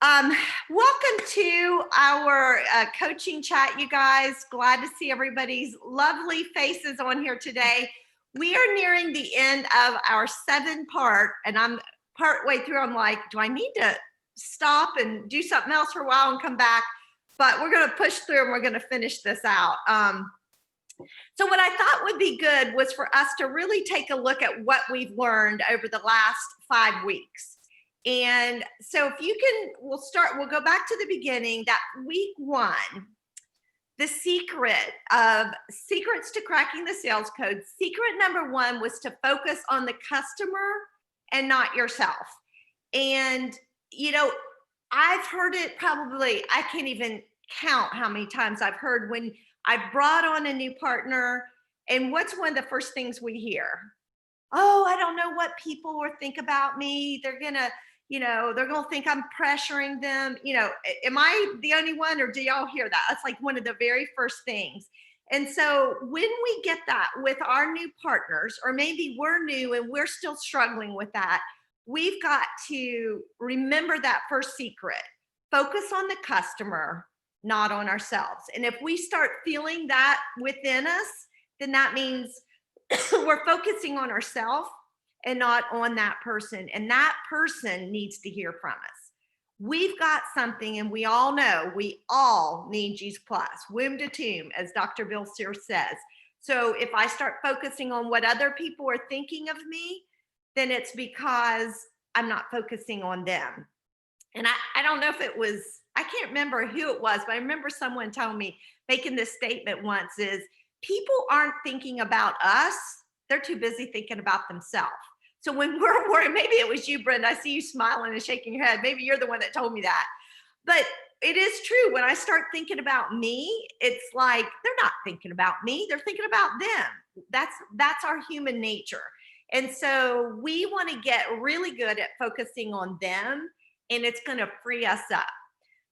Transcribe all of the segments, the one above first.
Um, Welcome to our coaching chat, you guys. Glad to see everybody's lovely faces on here today. We are nearing the end of our 7-part, and I'm part way through. I'm like, do I need to stop and do something else for a while and come back? But we're going to push through and we're going to finish this out. So what I thought would be good was for us to really take a look at what we've learned over the last 5 weeks. And so if you can, we'll go back to the beginning. That week 1, the secrets to cracking the sales code. Secret number 1 was to focus on the customer and not yourself. And, I've heard it probably, I can't even count how many times I've heard when I brought on a new partner. And what's one of the first things we hear? Oh, I don't know what people will think about me. They're going to think I'm pressuring them. Am I the only one, or do y'all hear that? That's like one of the very first things. And so when we get that with our new partners, or maybe we're new and we're still struggling with that, we've got to remember that first secret. Focus on the customer, not on ourselves. And if we start feeling that within us, then that means we're focusing on ourselves and not on that person. And that person needs to hear from us. We've got something, and we all know we all need G's plus, womb to tomb, as Dr. Bill Sear says. So if I start focusing on what other people are thinking of me, then it's because I'm not focusing on them. And I don't know if it was, I can't remember who it was, but I remember someone telling me, making this statement once, is people aren't thinking about us. They're too busy thinking about themselves. So when we're worried, maybe it was you, Brenda, I see you smiling and shaking your head. Maybe you're the one that told me that. But it is true. When I start thinking about me, it's like, they're not thinking about me. They're thinking about them. That's our human nature. And so we want to get really good at focusing on them, and it's going to free us up.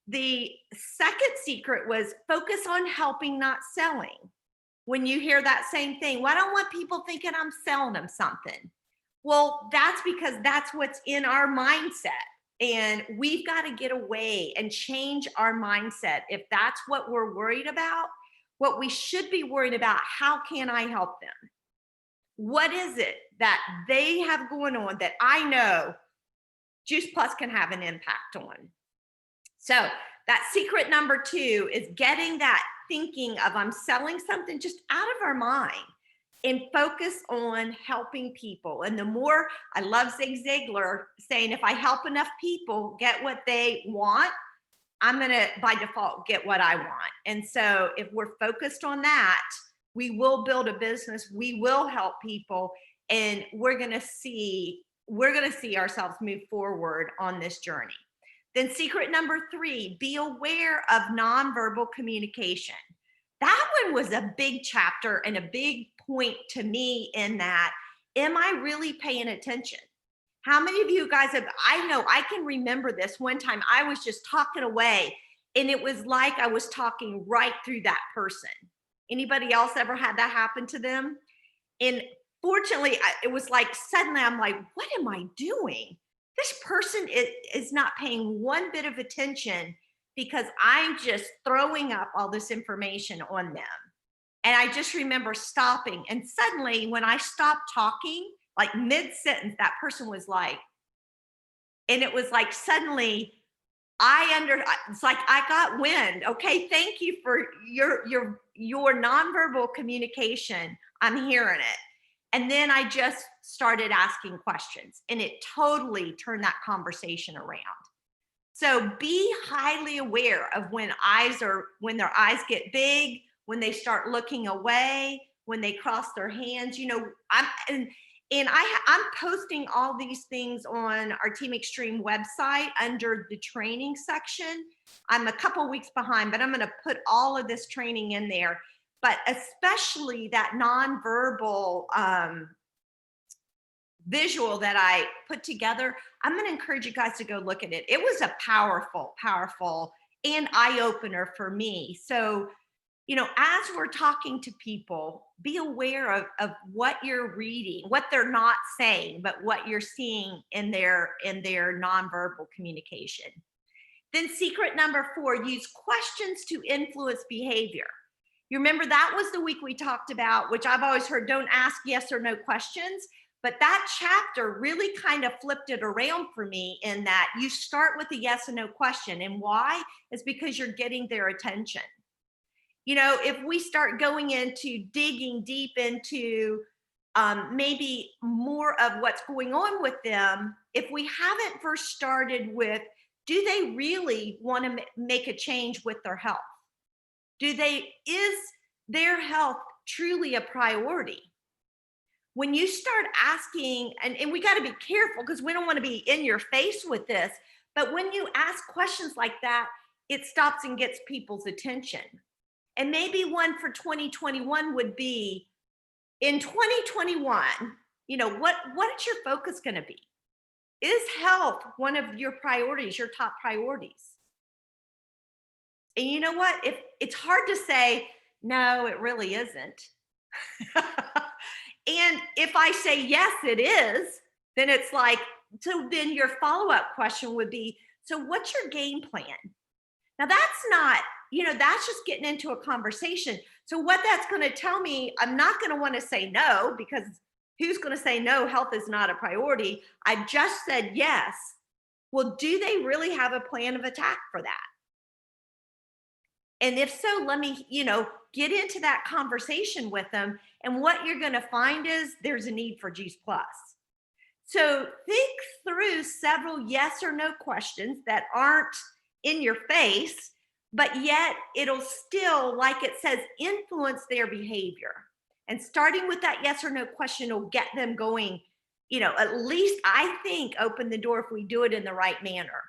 The second secret was focus on helping, not selling. When you hear that same thing, well, I don't want people thinking I'm selling them something. Well, that's because that's what's in our mindset. And we've got to get away and change our mindset. If that's what we're worried about, what we should be worried about, how can I help them? What is it that they have going on that I know Juice Plus can have an impact on? So that secret number 2 is getting that thinking of I'm selling something just out of our mind and focus on helping people. And the more, I love Zig Ziglar saying, if I help enough people get what they want, I'm going to, by default, get what I want. And so if we're focused on that, we will build a business, we will help people, and we're going to see ourselves move forward on this journey. Then secret number 3, be aware of nonverbal communication. That one was a big chapter and a big point to me in that, am I really paying attention? How many of you guys have, I know I can remember this one time I was just talking away, and it was like I was talking right through that person. Anybody else ever had that happen to them? And fortunately, it was like suddenly I'm like, what am I doing? This person is not paying one bit of attention because I'm just throwing up all this information on them. And I just remember stopping. And suddenly when I stopped talking, like mid-sentence, that person was like, and it was like suddenly it's like I got wind. Okay, thank you for your nonverbal communication. I'm hearing it. And then I just started asking questions, and it totally turned that conversation around. So be highly aware of when their eyes get big, when they start looking away, when they cross their hands. I'm posting all these things on our Team Extreme website under the training section. I'm a couple weeks behind, but I'm going to put all of this training in there. But especially that nonverbal visual that I put together, I'm going to encourage you guys to go look at it. It was a powerful, powerful and eye-opener for me. So, as we're talking to people, be aware of what you're reading, what they're not saying, but what you're seeing in their nonverbal communication. Then secret number 4, use questions to influence behavior. You remember that was the week we talked about, which I've always heard, don't ask yes or no questions. But that chapter really kind of flipped it around for me in that you start with a yes and no question. And why? Is because you're getting their attention. You know, if we start going into digging deep into maybe more of what's going on with them, if we haven't first started with, do they really want to make a change with their health? Is their health truly a priority? When you start asking, and we got to be careful because we don't want to be in your face with this, but when you ask questions like that, it stops and gets people's attention. And maybe one for 2021 would be, in 2021, you know, what is your focus going to be? Is health one of your priorities, your top priorities? And you know what? If it's hard to say, no, it really isn't. And if I say, yes, it is, then it's like, so then your follow-up question would be, so what's your game plan? Now that's not, you know, that's just getting into a conversation. So what that's going to tell me, I'm not going to want to say no, because who's going to say no, health is not a priority. I just said yes. Well, do they really have a plan of attack for that? And if so, let me, you know, get into that conversation with them. And what you're going to find is there's a need for Juice Plus. So think through several yes or no questions that aren't in your face, but yet it'll still, like it says, influence their behavior. And starting with that yes or no question will get them going, you know, at least I think open the door if we do it in the right manner.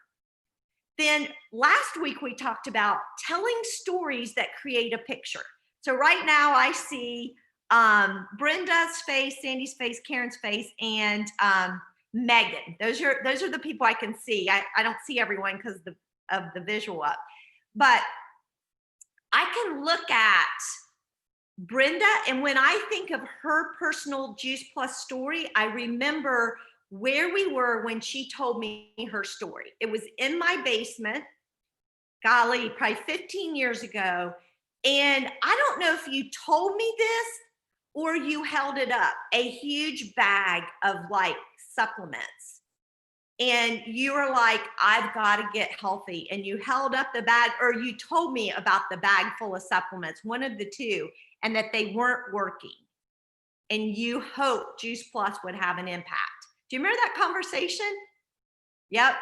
Then last week we talked about telling stories that create a picture. So right now I see Brenda's face, Sandy's face, Karen's face, and Megan. Those are the people I can see. I don't see everyone because of the visual up, but I can look at Brenda, and when I think of her personal Juice Plus story, I remember where we were when she told me her story. It was in my basement, golly, probably 15 years ago. And I don't know if you told me this or you held it up, a huge bag of like supplements. And you were like, I've got to get healthy. And you held up the bag, or you told me about the bag full of supplements, one of the two, and that they weren't working. And you hoped Juice Plus would have an impact. Do you remember that conversation? Yep.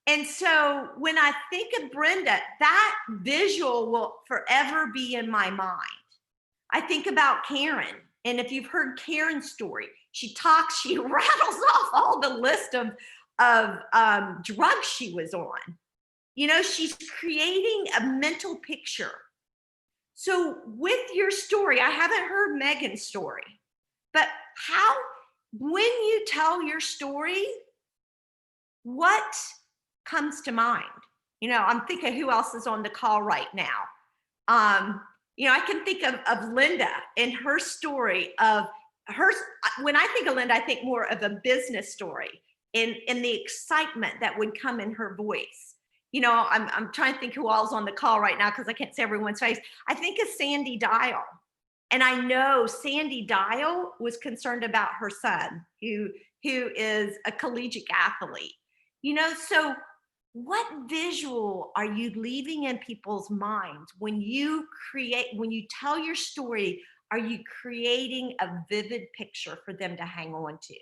And so when I think of Brenda, that visual will forever be in my mind. I think about Karen. And if you've heard Karen's story, she rattles off all the list of drugs she was on. You know, she's creating a mental picture. So with your story, I haven't heard Megan's story, but when you tell your story, what comes to mind? You know, I'm thinking who else is on the call right now. You know, I can think of Linda and her story of hers. When I think of Linda, I think more of a business story and the excitement that would come in her voice. You know, I'm trying to think who all's on the call right now because I can't see everyone's face. I think of Sandy Dial. And I know Sandy Dial was concerned about her son, who is a collegiate athlete. You know, so what visual are you leaving in people's minds when you tell your story? Are you creating a vivid picture for them to hang on to?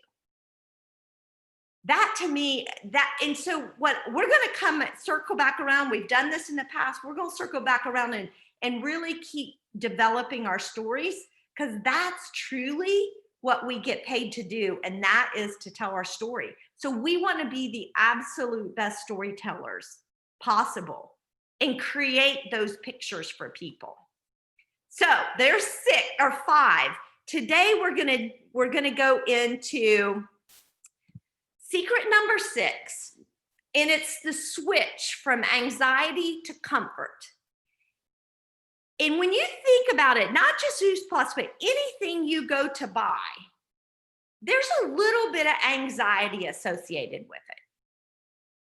That to me, and so what we're going to circle back around. We've done this in the past. We're going to circle back around and really keep developing our stories, because that's truly what we get paid to do. And that is to tell our story. So we want to be the absolute best storytellers possible and create those pictures for people. So there's 5. Today we're going to go into secret number 6, and it's the switch from anxiety to comfort. And when you think about it, not just Juice Plus, but anything you go to buy, there's a little bit of anxiety associated with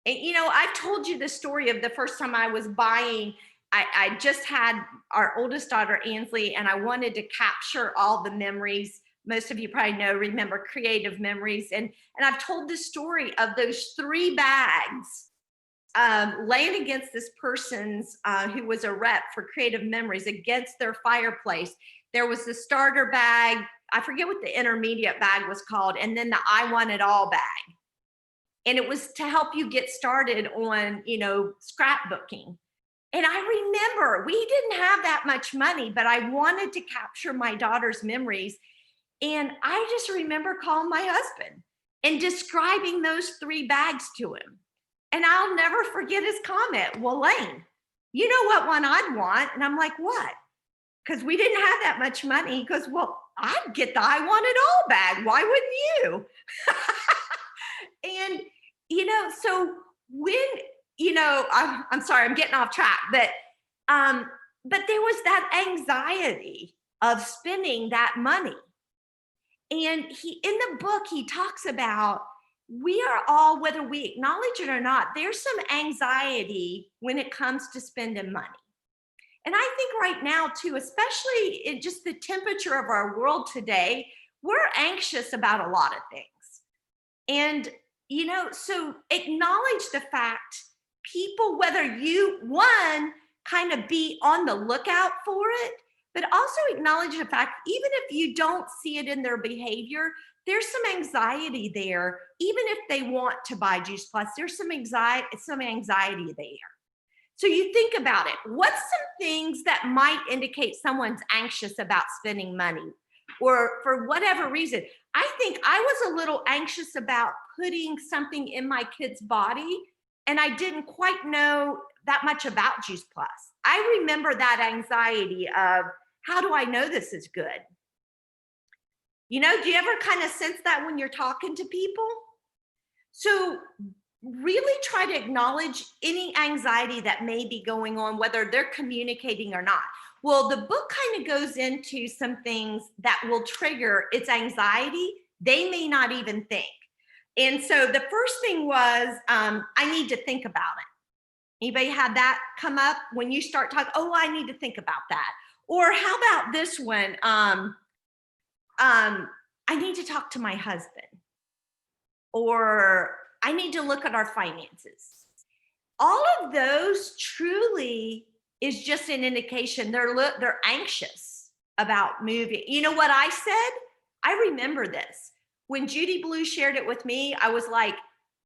And, I've told you the story of the first time I was buying. I just had our oldest daughter, Ansley, and I wanted to capture all the memories. Most of you probably remember creative memories. And I've told the story of those 3 bags laying against this person's, who was a rep for creative memories, against their fireplace. There was the starter bag. I forget what the intermediate bag was called. And then the I Want It All bag. And it was to help you get started on, scrapbooking. And I remember we didn't have that much money, but I wanted to capture my daughter's memories. And I just remember calling my husband and describing those 3 bags to him. And I'll never forget his comment. Well, Lane, you know what one I'd want? And I'm like, what? Because we didn't have that much money. He goes, well, I'd get the I Want It All bag. Why wouldn't you? And, so when, I'm sorry, I'm getting off track, but there was that anxiety of spending that money. And in the book, he talks about, we are all, whether we acknowledge it or not, there's some anxiety when it comes to spending money. And I think right now too, especially in just the temperature of our world today, we're anxious about a lot of things. And, so acknowledge the fact, people, whether you, one, kind of be on the lookout for it, but also acknowledge the fact, even if you don't see it in their behavior, there's some anxiety there. Even if they want to buy Juice Plus, there's some anxiety there. So you think about it. What's some things that might indicate someone's anxious about spending money, or for whatever reason? I think I was a little anxious about putting something in my kid's body, and I didn't quite know that much about Juice Plus. I remember that anxiety of, how do I know this is good? Do you ever kind of sense that when you're talking to people? So really try to acknowledge any anxiety that may be going on, whether they're communicating or not. Well, the book kind of goes into some things that will trigger its anxiety. They may not even think. And so the first thing was, I need to think about it. Anybody had that come up when you start talking? Oh, I need to think about that. Or how about this one? I need to talk to my husband, or I need to look at our finances. All of those truly is just an indication they're anxious about moving. You know what I said? I remember this. When Judy Blue shared it with me, I was like,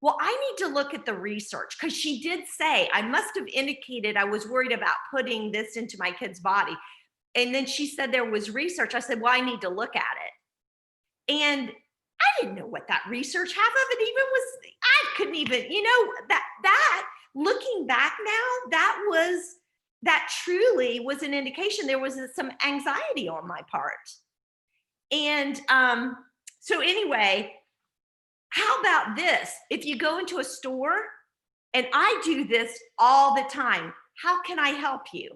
well, I need to look at the research, because she did say, I must have indicated I was worried about putting this into my kid's body. And then she said there was research. I said, well, I need to look at it. And I didn't know what that research, half of it even was, I couldn't even, that looking back now, that truly was an indication there was some anxiety on my part. And so anyway, how about this? If you go into a store, and I do this all the time, how can I help you?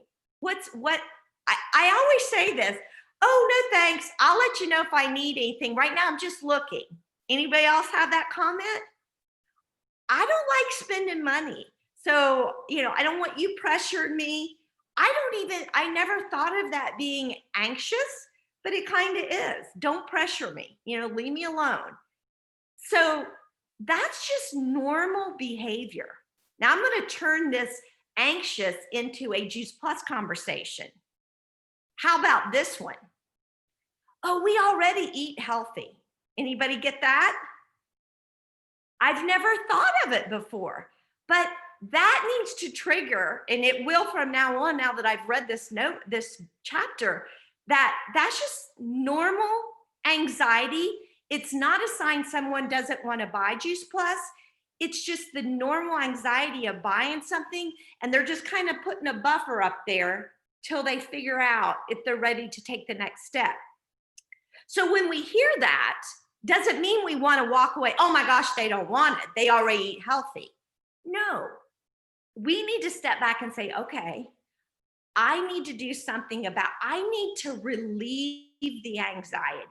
I always say this, oh, no, thanks. I'll let you know if I need anything. Right now, I'm just looking. Anybody else have that comment? I don't like spending money. So, I don't want you pressuring me. I never thought of that being anxious, but it kind of is. Don't pressure me, leave me alone. So that's just normal behavior. Now I'm going to turn this anxious into a Juice Plus conversation. How about this one? Oh, we already eat healthy. Anybody get that? I've never thought of it before, but that needs to trigger, and it will from now on, now that I've read this chapter, that's just normal anxiety. It's not a sign someone doesn't want to buy Juice Plus. It's just the normal anxiety of buying something, and they're just kind of putting a buffer up there till they figure out if they're ready to take the next step. So when we hear that, doesn't mean we want to walk away. Oh my gosh, they don't want it. They already eat healthy. No, we need to step back and say, okay, I need to do something I need to relieve the anxiety.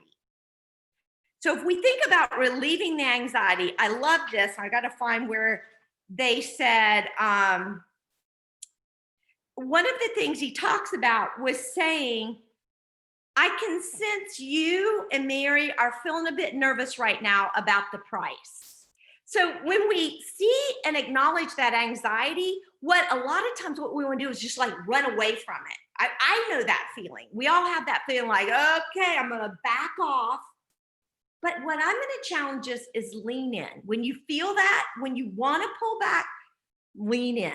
So if we think about relieving the anxiety, I love this. I got to find where they said, one of the things he talks about was saying, I can sense you and Mary are feeling a bit nervous right now about the price. So when we see and acknowledge that anxiety, what a lot of times what we want to do is just like run away from it. I know that feeling. We all have that feeling like, okay, I'm going to back off. But what I'm going to challenge us is lean in. When you feel that, when you want to pull back, lean in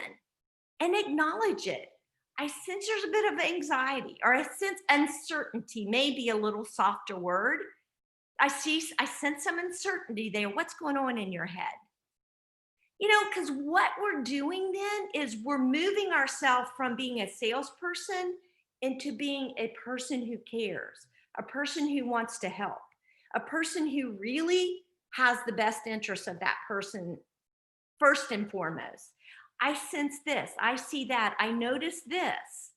and acknowledge it. I sense there's a bit of anxiety, or I sense uncertainty, maybe a little softer word. I sense some uncertainty there. What's going on in your head? Because what we're doing then is we're moving ourselves from being a salesperson into being a person who cares, a person who wants to help, a person who really has the best interest of that person first and foremost. I sense this, I see that, I notice this.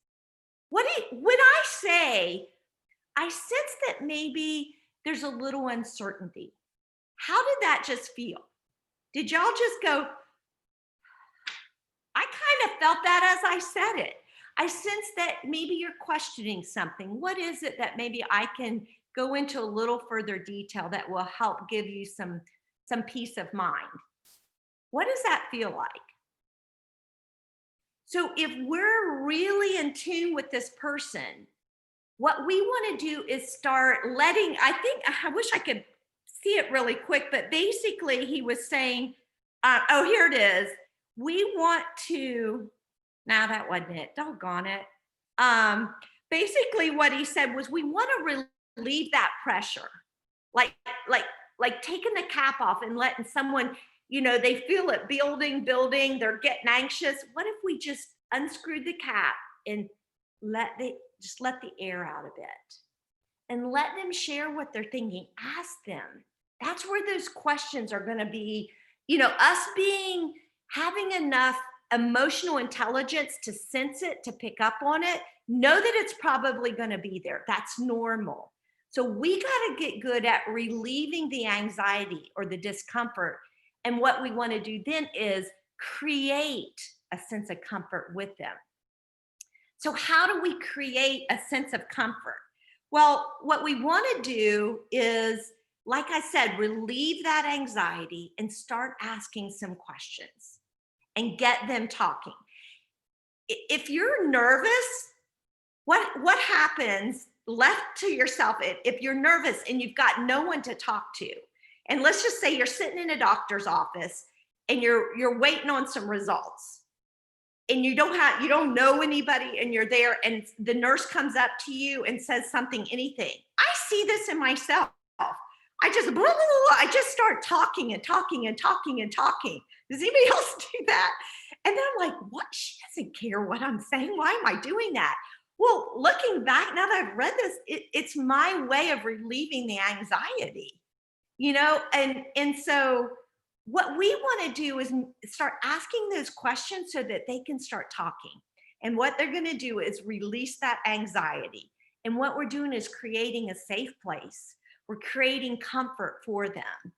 When I say, I sense that maybe there's a little uncertainty, how did that just feel? Did y'all just go, I kind of felt that as I said it. I sense that maybe you're questioning something. What is it that maybe I can go into a little further detail that will help give you some peace of mind? What does that feel like? So if we're really in tune with this person, what we want to do is start I wish I could see it really quick, but basically he was saying, oh, here it is. We want to, now that wasn't it, doggone it. Basically what he said was we want to relieve that pressure, like taking the cap off and letting someone, they feel it building, they're getting anxious. What if we just unscrewed the cap and let the air out a bit and let them share what they're thinking? Ask them. That's where those questions are going to be, us having enough emotional intelligence to sense it, to pick up on it, know that it's probably going to be there. That's normal. So we got to get good at relieving the anxiety or the discomfort. And what we want to do then is create a sense of comfort with them. So how do we create a sense of comfort? Well, what we want to do is, like I said, relieve that anxiety and start asking some questions and get them talking. If you're nervous, what happens left to yourself if you're nervous and you've got no one to talk to? And let's just say you're sitting in a doctor's office and you're waiting on some results, and you don't know anybody, and you're there, and the nurse comes up to you and says anything. I see this in myself. I just start talking and talking and talking and talking. Does anybody else do that? And then I'm like, what? She doesn't care what I'm saying. Why am I doing that? Well, looking back, now that I've read this, it's my way of relieving the anxiety. And so what we want to do is start asking those questions so that they can start talking. And what they're going to do is release that anxiety. And what we're doing is creating a safe place. We're creating comfort for them,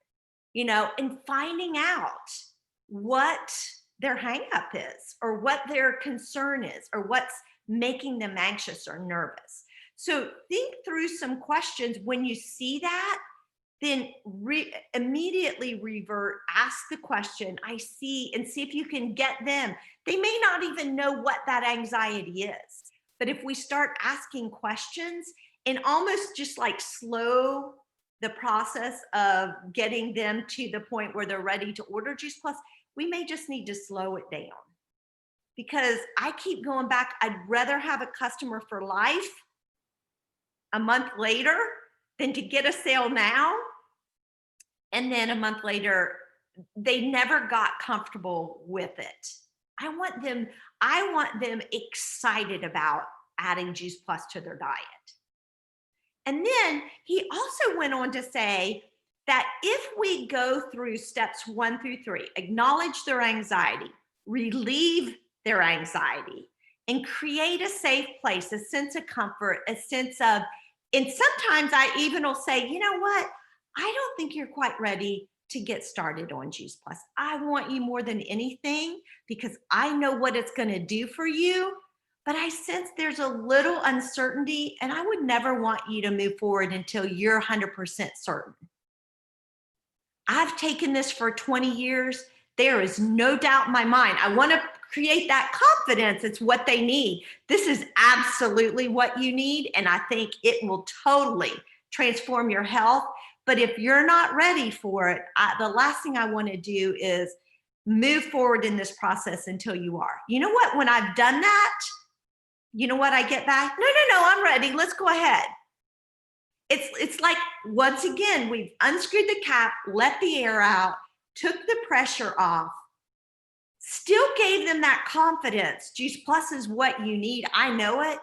and finding out what their hang up is, or what their concern is, or what's making them anxious or nervous. So think through some questions. When you see that, then immediately revert, ask the question, I see, and see if you can get them. They may not even know what that anxiety is. But if we start asking questions and almost just like slow the process of getting them to the point where they're ready to order Juice Plus, we may just need to slow it down. Because I keep going back, I'd rather have a customer for life a month later than to get a sale now, and then a month later, they never got comfortable with it. I want them excited about adding Juice Plus to their diet. And then he also went on to say that if we go through steps 1 through 3, acknowledge their anxiety, relieve their anxiety, and create a safe place, a sense of comfort, a sense of, and sometimes I even will say, you know what? I don't think you're quite ready to get started on Juice Plus. I want you more than anything because I know what it's going to do for you, but I sense there's a little uncertainty, and I would never want you to move forward until you're 100% certain. I've taken this for 20 years. There is no doubt in my mind. I want to create that confidence. It's what they need. This is absolutely what you need, and I think it will totally transform your health. But if you're not ready for it, the last thing I want to do is move forward in this process until you are. You know what? When I've done that, you know what I get back? No, I'm ready. Let's go ahead. It's like, once again, we've unscrewed the cap, let the air out, took the pressure off, still gave them that confidence. Juice Plus is what you need. I know it.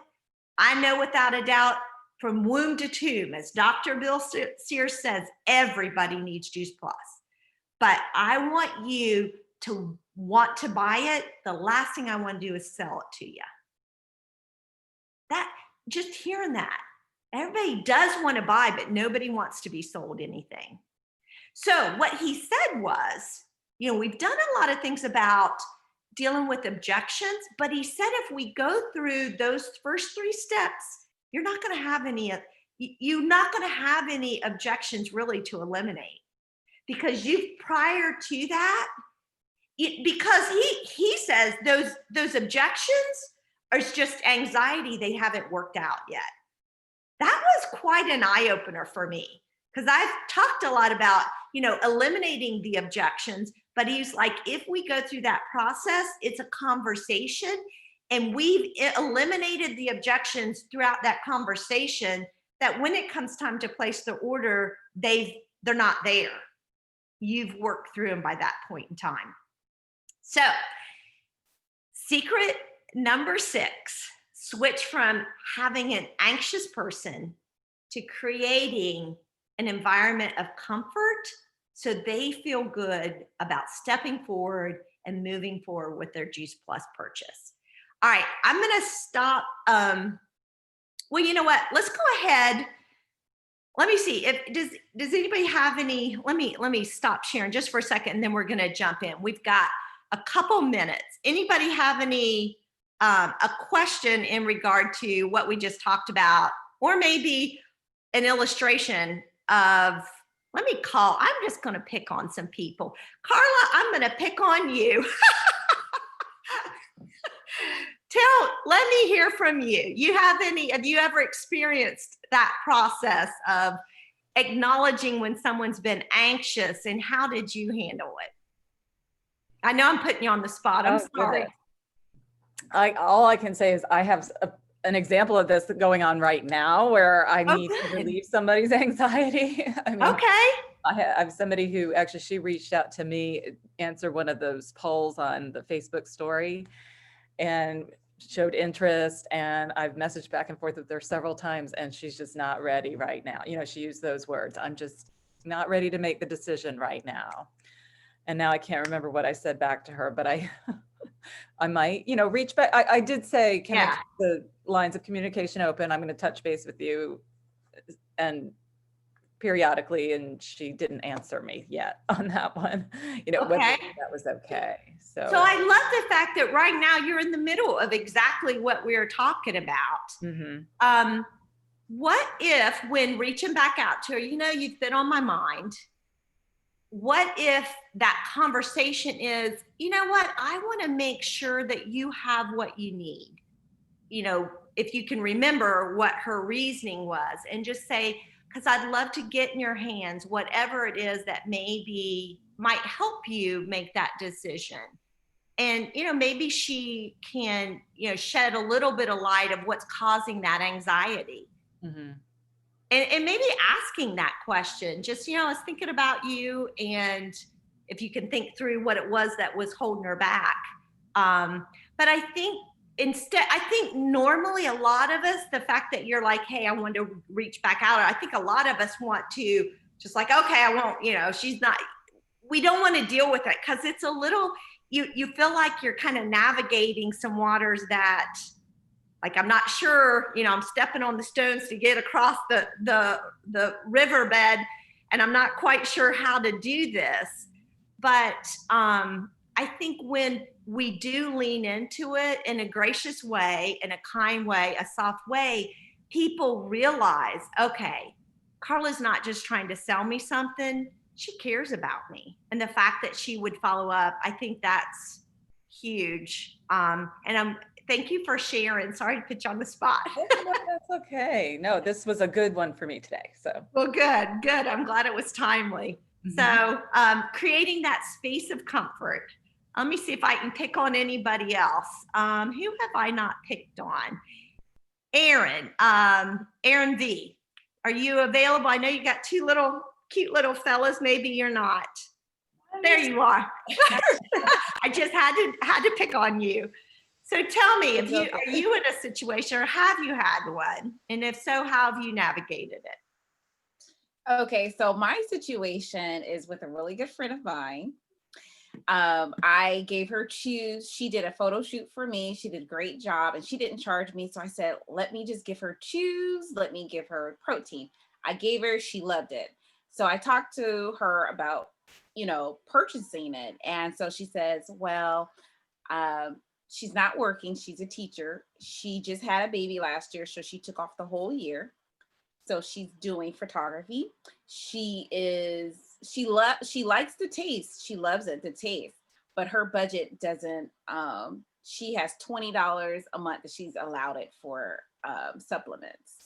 I know without a doubt, from womb to tomb, as Dr. Bill Sears says, everybody needs Juice Plus. But I want you to want to buy it. The last thing I want to do is sell it to you. That, just hearing that. Everybody does want to buy, but nobody wants to be sold anything. So what he said was, we've done a lot of things about dealing with objections, but he said if we go through those first 3 steps, you're not going to have any objections really to eliminate, because prior to that, because he says those objections are just anxiety they haven't worked out yet. That was quite an eye-opener for me, because I've talked a lot about, eliminating the objections, but he's like, if we go through that process, it's a conversation, and we've eliminated the objections throughout that conversation, that when it comes time to place the order, they're not there. You've worked through them by that point in time. So, secret number 6, switch from having an anxious person to creating an environment of comfort so they feel good about stepping forward and moving forward with their Juice Plus purchase. All right, I'm going to stop. Well, you know what? Let's go ahead. Let me see. Does anybody have any? Let me stop sharing just for a second, and then we're going to jump in. We've got a couple minutes. Anybody have any a question in regard to what we just talked about, or maybe an illustration of? I'm just going to pick on some people. Carla, I'm going to pick on you. Let me hear from you. Have you ever experienced that process of acknowledging when someone's been anxious, and how did you handle it? I know I'm putting you on the spot. I'm sorry. All I can say is I have an example of this going on right now where I need to relieve somebody's anxiety. Okay. I have somebody who actually, she reached out to me, answered one of those polls on the Facebook story and showed interest, and I've messaged back and forth with her several times, and she's just not ready right now. She used those words. I'm just not ready to make the decision right now. And now I can't remember what I said back to her, but I might, reach back. I did say, can I keep the lines of communication open? I'm going to touch base with you and periodically, and she didn't answer me yet on that one, whether that was okay. So I love the fact that right now you're in the middle of exactly what we're talking about. Mm-hmm. What if, when reaching back out to her, you've been on my mind, what if that conversation is, I want to make sure that you have what you need. If you can remember what her reasoning was, and just say, because I'd love to get in your hands whatever it is that might help you make that decision. And, maybe she can, shed a little bit of light of what's causing that anxiety. Mm-hmm. And maybe asking that question, just, I was thinking about you, and if you can think through what it was that was holding her back. But I think normally a lot of us, the fact that you're like, hey, I want to reach back out, I think a lot of us want to just like, okay, I won't, we don't want to deal with it, because it's a little, you feel like you're kind of navigating some waters that, like, I'm not sure, I'm stepping on the stones to get across the riverbed. and I'm not quite sure how to do this, but I think when we do lean into it in a gracious way, in a kind way, a soft way, people realize, okay, Carla's not just trying to sell me something, she cares about me. And the fact that she would follow up, I think that's huge. And thank you for sharing. Sorry to put you on the spot. No, that's okay. No, this was a good one for me today. So, Well, good. I'm glad it was timely. So, creating that space of comfort. Let me see if I can pick on anybody else. Who have I not picked on? Aaron, Aaron V. Are you available? I know you got two cute little fellas. Maybe you're not. There you are. I just had to pick on you. So tell me, are you in a situation, or have you had one? And if so, how have you navigated it? Okay, so my situation is with a really good friend of mine. I gave her shoes. She did a photo shoot for me. She did a great job, and she didn't charge me. So I said, let me just give her shoes. Let me give her protein. I gave her, she loved it. So I talked to her about, purchasing it. And so she says, well, she's not working. She's a teacher. She just had a baby last year. So she took off the whole year. So she's doing photography. She likes the taste. She loves it, the taste, but her budget doesn't, she has $20 a month that she's allowed it for supplements.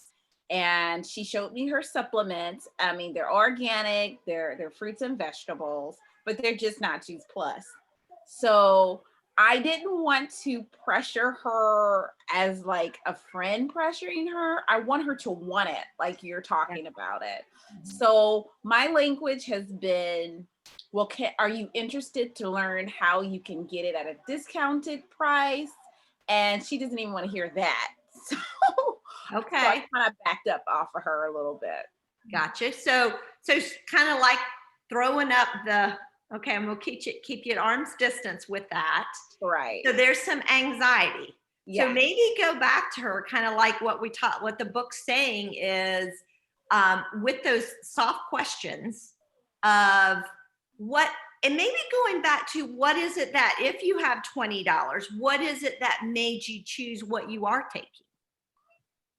And she showed me her supplements. I mean, they're organic, they're fruits and vegetables, but they're just not Juice Plus. So I didn't want to pressure her as like a friend pressuring her. I want her to want it, like you're talking about it. So my language has been, well, are you interested to learn how you can get it at a discounted price? And she doesn't even want to hear that. So, Okay. So I kind of backed up off of her a little bit. Gotcha. So kind of like throwing up okay, I'm gonna keep you at arm's distance with that. Right. So there's some anxiety. Yeah. So maybe go back to her, kind of like what the book's saying is, with those soft questions of what, and maybe going back to what is it that, if you have $20, what is it that made you choose what you are taking?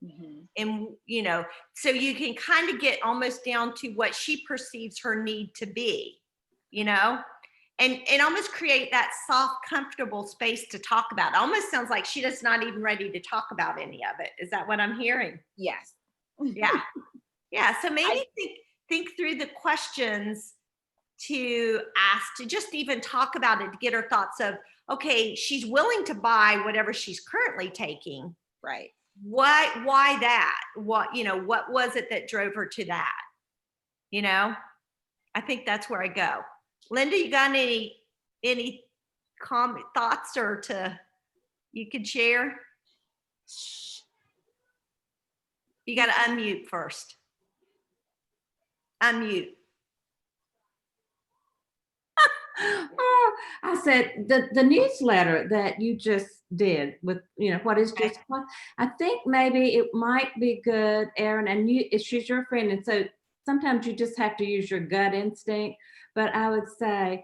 Mm-hmm. And, so you can kind of get almost down to what she perceives her need to be, and almost create that soft, comfortable space to talk about. It almost sounds like she does not even ready to talk about any of it. Is that what I'm hearing? Yes. Yeah. Yeah. So maybe think through the questions to ask, to just even talk about it, to get her thoughts of, okay, she's willing to buy whatever she's currently taking. Right. Why that? What was it that drove her to that? I think that's where I go. Linda, you got any thoughts you could share? You got to unmute first. Unmute. Oh, I said the newsletter that you just did with, what is Just Plus. I think maybe it might be good, Erin, and she's your friend. And so sometimes you just have to use your gut instinct. But I would say,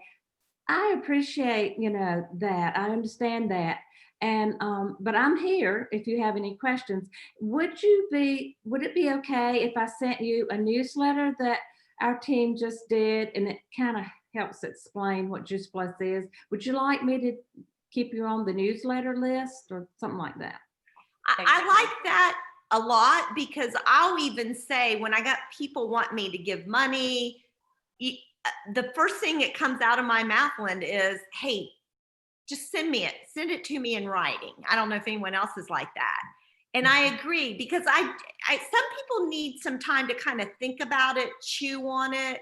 I appreciate, that. I understand that. And, but I'm here if you have any questions. Would it be okay if I sent you a newsletter that our team just did, and it kind of helps explain what Juice Plus is? Would you like me to keep you on the newsletter list or something like that? I like that a lot, because I'll even say, when I got people want me to give money, the first thing that comes out of my mouth, Linda, is, hey, just send it to me in writing. I don't know if anyone else is like that. And I agree, because I some people need some time to kind of think about it, chew on it.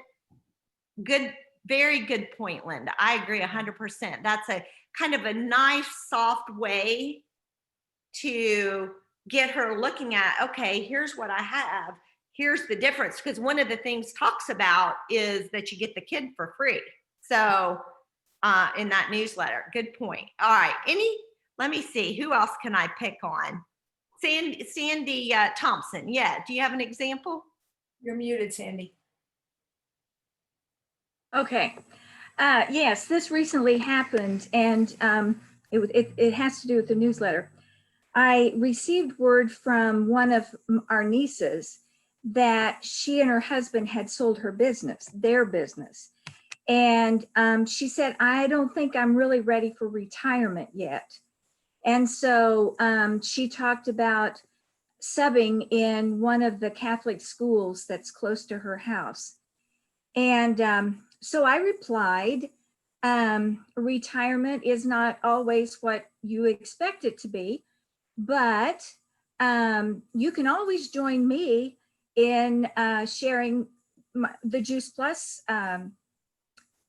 Very good point, Linda. I agree 100%. That's a kind of a nice, soft way to get her looking at, okay, here's what I have. Here's the difference. Because one of the things talks about is that you get the kid for free. So in that newsletter, good point. All right. Let me see. Who else can I pick on? Sandy Thompson. Yeah. Do you have an example? You're muted, Sandy. Okay. Yes, this recently happened, and it has to do with the newsletter. I received word from one of our nieces that she and her husband had sold their business. And she said, I don't think I'm really ready for retirement yet. And so she talked about subbing in one of the Catholic schools that's close to her house. And so I replied, retirement is not always what you expect it to be, but you can always join me in sharing the Juice Plus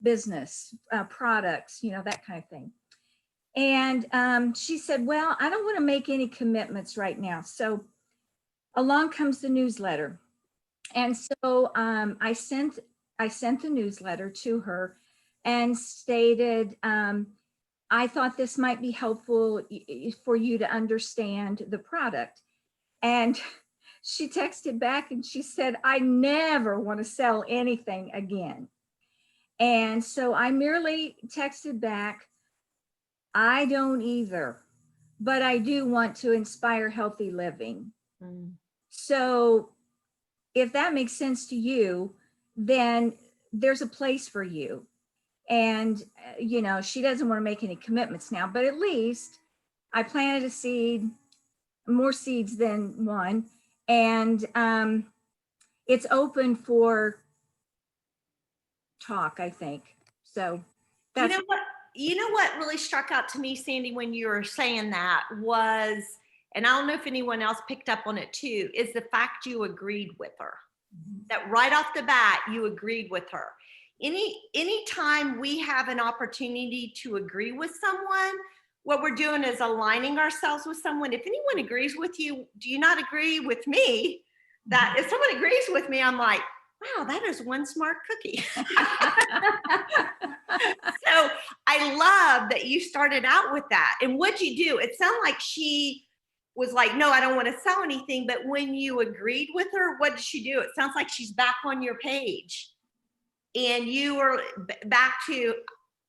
business products, that kind of thing. And she said, well, I don't want to make any commitments right now. So along comes the newsletter. And so I sent the newsletter to her and stated, I thought this might be helpful for you to understand the product. And she texted back and she said, I never want to sell anything again. And so I merely texted back, I don't either, but I do want to inspire healthy living. So if that makes sense to you, then there's a place for you. And, she doesn't want to make any commitments now, but at least I planted a seed, more seeds than one. And it's open for talk, I think. So that's You know what really struck out to me, Sandy, when you were saying that was, and I don't know if anyone else picked up on it too, is the fact you agreed with her. That right off the bat, you agreed with her. Anytime we have an opportunity to agree with someone, what we're doing is aligning ourselves with someone. If anyone agrees with you, do you not agree with me? That if someone agrees with me, I'm like, wow, that is one smart cookie. So I love that you started out with that. And what'd you do? It sounded like she was like, no, I don't want to sell anything. But when you agreed with her, what did she do? It sounds like she's back on your page. And you were back to,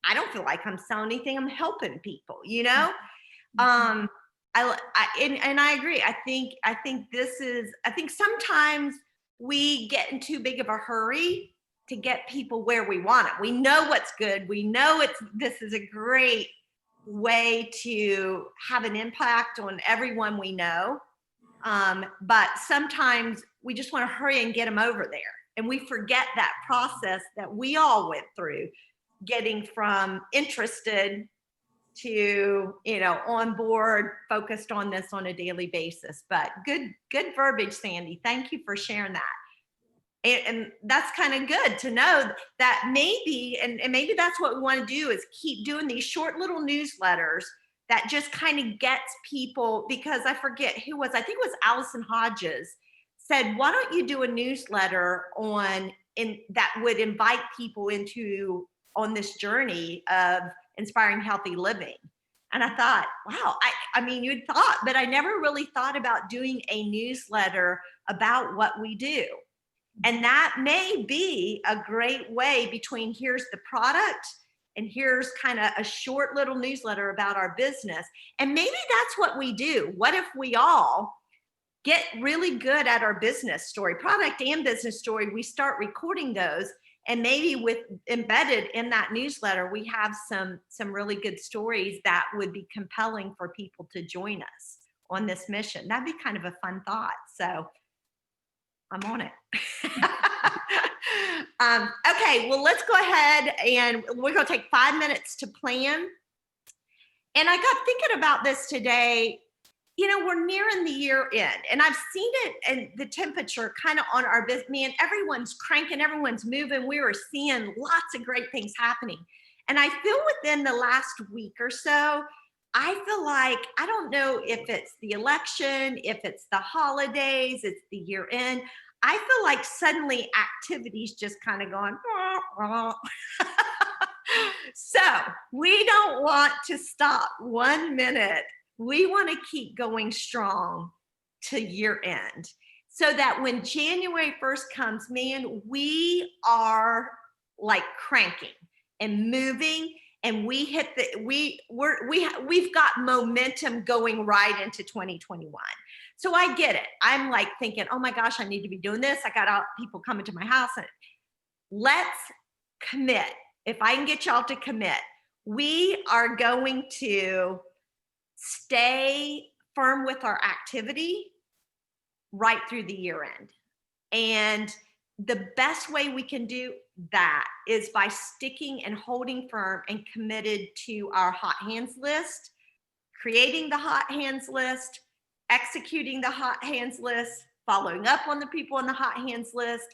I don't feel like I'm selling anything. I'm helping people, and I agree. I think sometimes we get in too big of a hurry to get people where we want them. We know what's good. We know this is a great way to have an impact on everyone we know. But sometimes we just want to hurry and get them over there. And we forget that process that we all went through, getting from interested to, on board, focused on this on a daily basis. But good verbiage, Sandy. Thank you for sharing that. And that's kind of good to know that maybe, and maybe that's what we want to do, is keep doing these short little newsletters that just kind of gets people, because I forget I think it was Allison Hodges said, why don't you do a newsletter that would invite people on this journey of inspiring healthy living. And I thought, wow, I mean, you'd thought, but I never really thought about doing a newsletter about what we do. And that may be a great way between here's the product and here's kind of a short little newsletter about our business. And maybe that's what we do. What if we all get really good at our business story, product and business story? We start recording those, and maybe embedded in that newsletter, we have some really good stories that would be compelling for people to join us on this mission. That'd be kind of a fun thought. So I'm on it. Okay, well, let's go ahead and we're going to take 5 minutes to plan. And I got thinking about this today. We're nearing the year end, and I've seen it and the temperature kind of on our business. Man, everyone's cranking, everyone's moving. We were seeing lots of great things happening. And I feel within the last week or so, I feel like, I don't know if it's the election, if it's the holidays, it's the year end. I feel like suddenly activities just kind of going, So we don't want to stop 1 minute. We want to keep going strong to year end, so that when January 1st comes, man, we are like cranking and moving, and we hit the we've got momentum going right into 2021. So I get it. I'm like thinking, oh my gosh, I need to be doing this. I got people coming to my house. And let's commit. If I can get y'all to commit, we are going to stay firm with our activity right through the year end. And the best way we can do that is by sticking and holding firm and committed to our hot hands list, creating the hot hands list, executing the hot hands list, following up on the people on the hot hands list,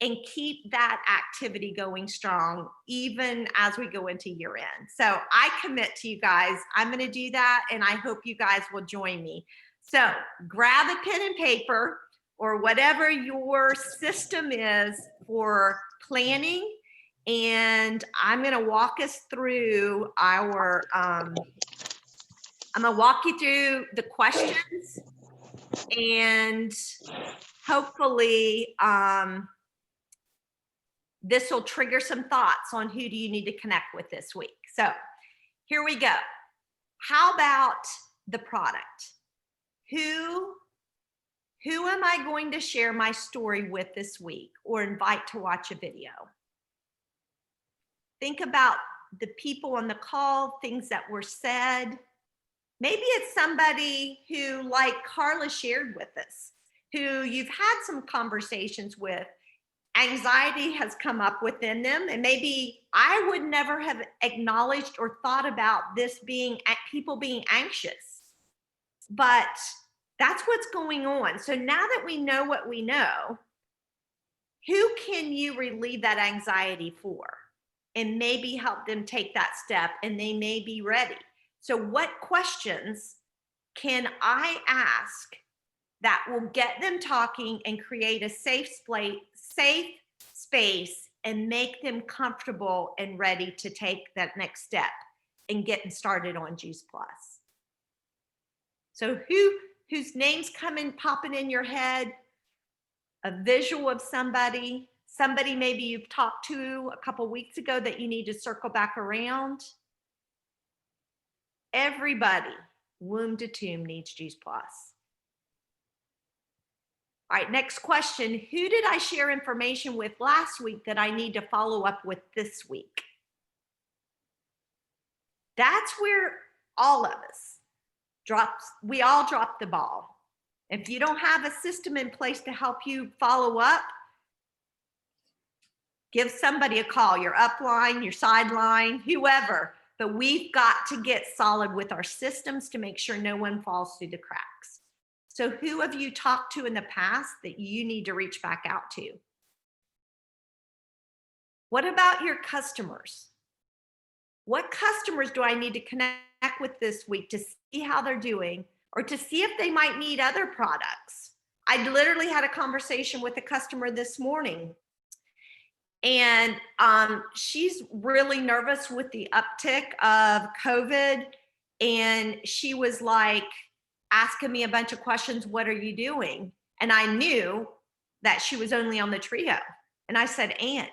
and keep that activity going strong even as we go into year end. So I commit to you guys, I'm going to do that, and I hope you guys will join me. So grab a pen and paper or whatever your system is for planning, and I'm going to walk us through our, I'm going to walk you through the questions, and hopefully this will trigger some thoughts on who do you need to connect with this week. So here we go. How about the product? Who am I going to share my story with this week or invite to watch a video? Think about the people on the call, things that were said. Maybe it's somebody who, like Carla shared with us, who you've had some conversations with. Anxiety has come up within them, and maybe I would never have acknowledged or thought about this being people being anxious, but that's what's going on. So now that we know what we know, who can you relieve that anxiety for and maybe help them take that step, and they may be ready. So what questions can I ask that will get them talking and create a safe space and make them comfortable and ready to take that next step and getting started on Juice Plus? So whose name's popping in your head? A visual of somebody maybe you've talked to a couple weeks ago that you need to circle back around. Everybody, womb to tomb, needs Juice Plus. All right, next question. Who did I share information with last week that I need to follow up with this week? That's where all of us we all drop the ball. If you don't have a system in place to help you follow up, give somebody a call, your upline, your sideline, whoever. But we've got to get solid with our systems to make sure no one falls through the cracks. So who have you talked to in the past that you need to reach back out to? What about your customers? What customers do I need to connect with this week to see how they're doing, or to see if they might need other products? I literally had a conversation with a customer this morning, and she's really nervous with the uptick of COVID. And she was like asking me a bunch of questions. What are you doing? And I knew that she was only on the trio. And I said, Ann,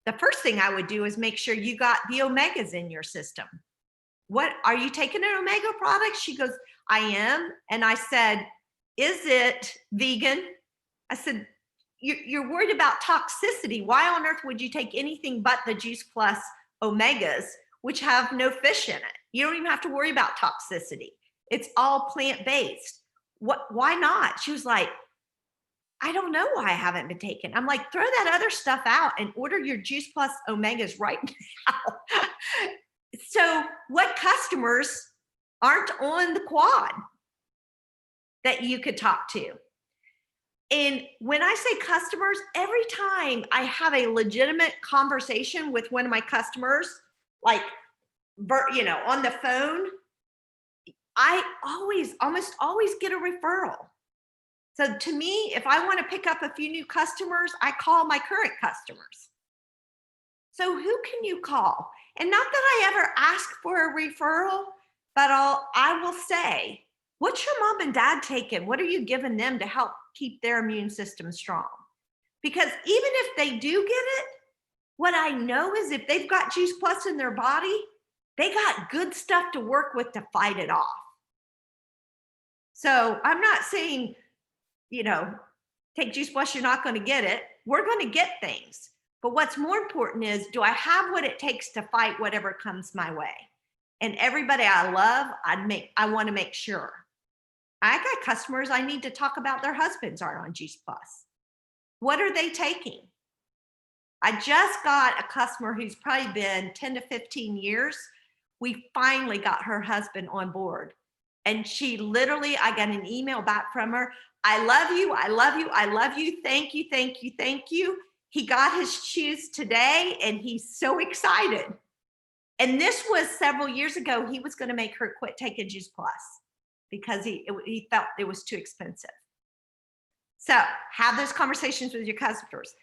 the first thing I would do is make sure you got the omegas in your system. What, are you taking an omega product? She goes, I am. And I said, is it vegan? I said, you're worried about toxicity. Why on earth would you take anything but the Juice Plus omegas, which have no fish in it? You don't even have to worry about toxicity. It's all plant-based. Why not? She was like, I don't know why I haven't been taken. I'm like, throw that other stuff out and order your Juice Plus omegas right now. So what customers aren't on the quad that you could talk to? And when I say customers, every time I have a legitimate conversation with one of my customers, like, on the phone, I almost always get a referral. So to me, if I want to pick up a few new customers, I call my current customers. So who can you call? And not that I ever ask for a referral, but I will say, what's your mom and dad taking? What are you giving them to help keep their immune system strong? Because even if they do get it, What I know is if they've got Juice Plus in their body, they got good stuff to work with to fight it off. So I'm not saying, take Juice Plus, you're not going to get it. We're going to get things. But what's more important is, do I have what it takes to fight whatever comes my way? And everybody I love, I want to make sure. I got customers I need to talk about their husbands aren't on Juice Plus. What are they taking? I just got a customer who's probably been 10 to 15 years. We finally got her husband on board. And she literally, I got an email back from her. I love you. I love you. I love you. Thank you. Thank you. Thank you. He got his shoes today and he's so excited. And this was several years ago. He was going to make her quit taking Juice Plus because he felt it was too expensive. So have those conversations with your customers.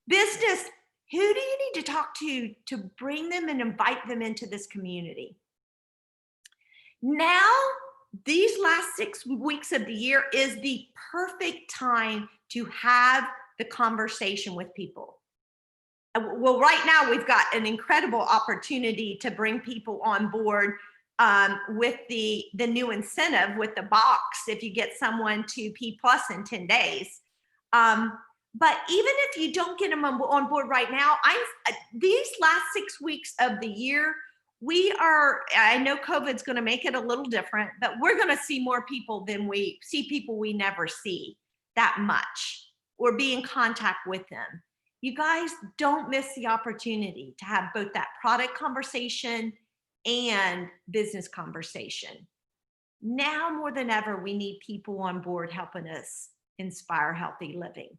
Business, who do you need to talk to bring them and invite them into this community? Now, these last 6 weeks of the year is the perfect time to have the conversation with people. Well, right now we've got an incredible opportunity to bring people on board with the new incentive with the box if you get someone to P+ in 10 days. But even if you don't get them on board right now, these last 6 weeks of the year, I know COVID's going to make it a little different, but we're going to see more people than we see people we never see that much or be in contact with them. You guys don't miss the opportunity to have both that product conversation and business conversation. Now more than ever, we need people on board helping us inspire healthy living.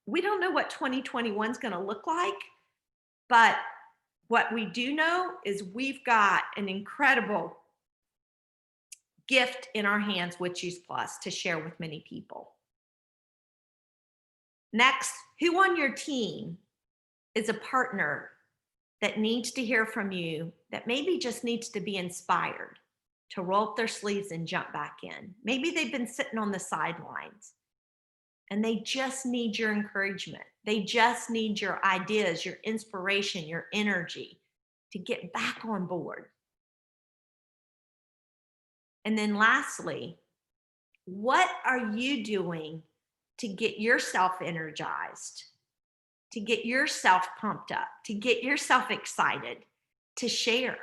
We don't know what 2021 is going to look like, but what we do know is we've got an incredible gift in our hands with Juice Plus to share with many people. Next, who on your team is a partner that needs to hear from you, that maybe just needs to be inspired to roll up their sleeves and jump back in? Maybe they've been sitting on the sidelines and they just need your encouragement. They just need your ideas, your inspiration, your energy to get back on board. And then lastly, what are you doing to get yourself energized, to get yourself pumped up, to get yourself excited, to share?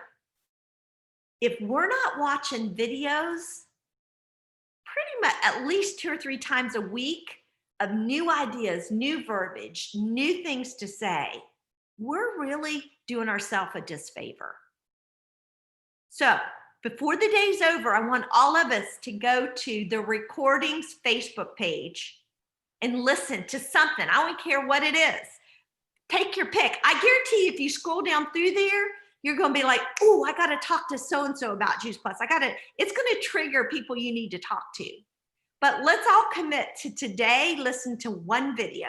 If we're not watching videos pretty much at least 2 or 3 times a week of new ideas, new verbiage, new things to say, we're really doing ourselves a disfavor. So before the day's over, I want all of us to go to the Recordings Facebook page and listen to something. I don't care what it is. Take your pick. I guarantee if you scroll down through there, you're going to be like, oh, I got to talk to so-and-so about Juice Plus. It's going to trigger people you need to talk to. But let's all commit to today, listen to one video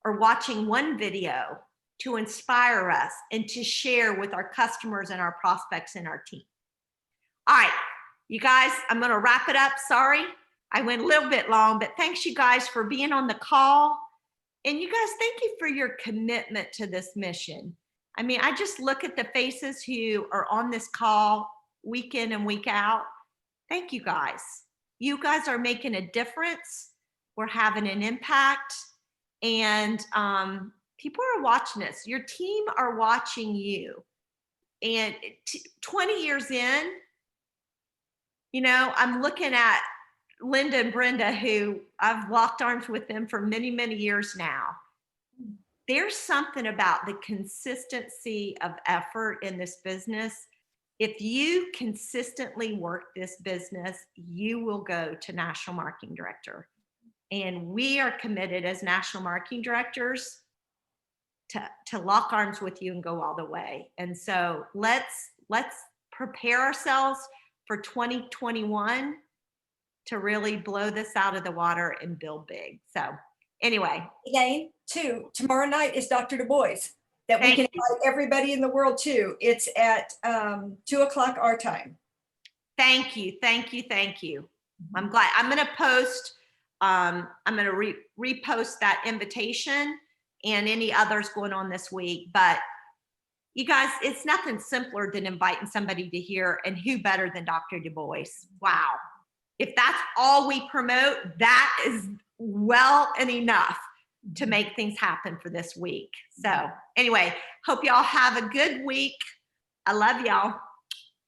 or watching one video to inspire us and to share with our customers and our prospects and our team. All right, you guys, I'm going to wrap it up. Sorry, I went a little bit long, but thanks you guys for being on the call. And you guys, thank you for your commitment to this mission. I mean, I just look at the faces who are on this call week in and week out. Thank you guys. You guys are making a difference. We're having an impact, and people are watching us. Your team are watching you. And 20 years in, I'm looking at Linda and Brenda, who I've locked arms with them for many, many years now. There's something about the consistency of effort in this business. If you consistently work this business, you will go to National Marketing Director. And we are committed as National Marketing Directors to lock arms with you and go all the way. And so let's prepare ourselves for 2021 to really blow this out of the water and build big. So anyway. Again, too, tomorrow night is Dr. Du Bois that we Thank can you. invite everybody in the world to. It's at 2:00 our time. Thank you, thank you, thank you. I'm glad. I'm going to post, I'm going to repost that invitation, and any others going on this week. But you guys, it's nothing simpler than inviting somebody to hear, and who better than Dr. Du Bois? Wow. If that's all we promote, that is well and enough to make things happen for this week. So anyway, hope y'all have a good week. I love y'all.